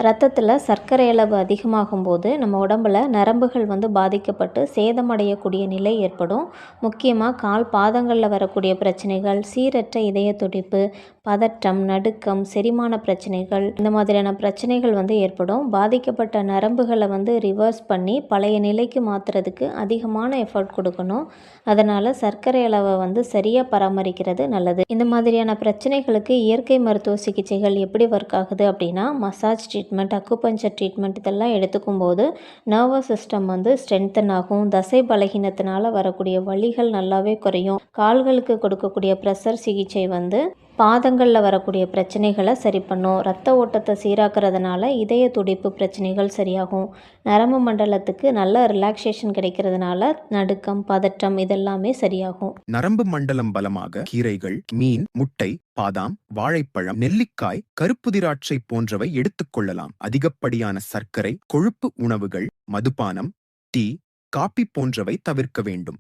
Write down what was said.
ரத்தத்தில் சர்க்கரை அளவு அதிகமாகும்போது நம்ம உடம்புல நரம்புகள் பாதிக்கப்பட்டு சேதமடையக்கூடிய நிலை ஏற்படும். முக்கியமாக கால் பாதங்களில் வரக்கூடிய பிரச்சனைகள், சீரற்ற இதய துடிப்பு, பதட்டம், நடுக்கம், செரிமான பிரச்சனைகள், இந்த மாதிரியான பிரச்சனைகள் ஏற்படும். பாதிக்கப்பட்ட நரம்புகளை ரிவர்ஸ் பண்ணி பழைய நிலைக்கு மாற்றுறதுக்கு அதிகமான எஃபர்ட் கொடுக்கணும். அதனால் சர்க்கரை அளவை சரியாக பராமரிக்கிறது நல்லது. இந்த மாதிரியான பிரச்சனைகளுக்கு இயற்கை மருத்துவ சிகிச்சைகள் எப்படி ஒர்க் ஆகுது அப்படின்னா, மசாஜ் ட்ரீட்மெண்ட், அக்குபஞ்சர் ட்ரீட்மெண்ட் இதெல்லாம் எடுத்துக்கும் போது நர்வஸ் சிஸ்டம் ஸ்ட்ரென்தன் ஆகும். தசை பலகீனத்தினால வரக்கூடிய வலிகள் நல்லாவே குறையும். கால்களுக்கு கொடுக்கக்கூடிய ப்ரெஷர் சிகிச்சை பாதங்களில் வரக்கூடிய பிரச்சனைகளை சரி பண்ணும். ரத்த ஓட்டத்தை சீராக்கிறதுனால இதய துடிப்பு பிரச்சனைகள் சரியாகும். நரம்பு மண்டலத்துக்கு நல்ல ரிலாக்ஸேஷன் கிடைக்கிறதுனால நடுக்கம், பதட்டம் இதெல்லாமே சரியாகும். நரம்பு மண்டலம் பலமாக கீரைகள், மீன், முட்டை, பாதாம், வாழைப்பழம், நெல்லிக்காய், கருப்பு திராட்சை போன்றவை எடுத்துக்கொள்ளலாம். அதிகப்படியான சர்க்கரை, கொழுப்பு உணவுகள், மதுபானம், டீ, காபி போன்றவை தவிர்க்க வேண்டும்.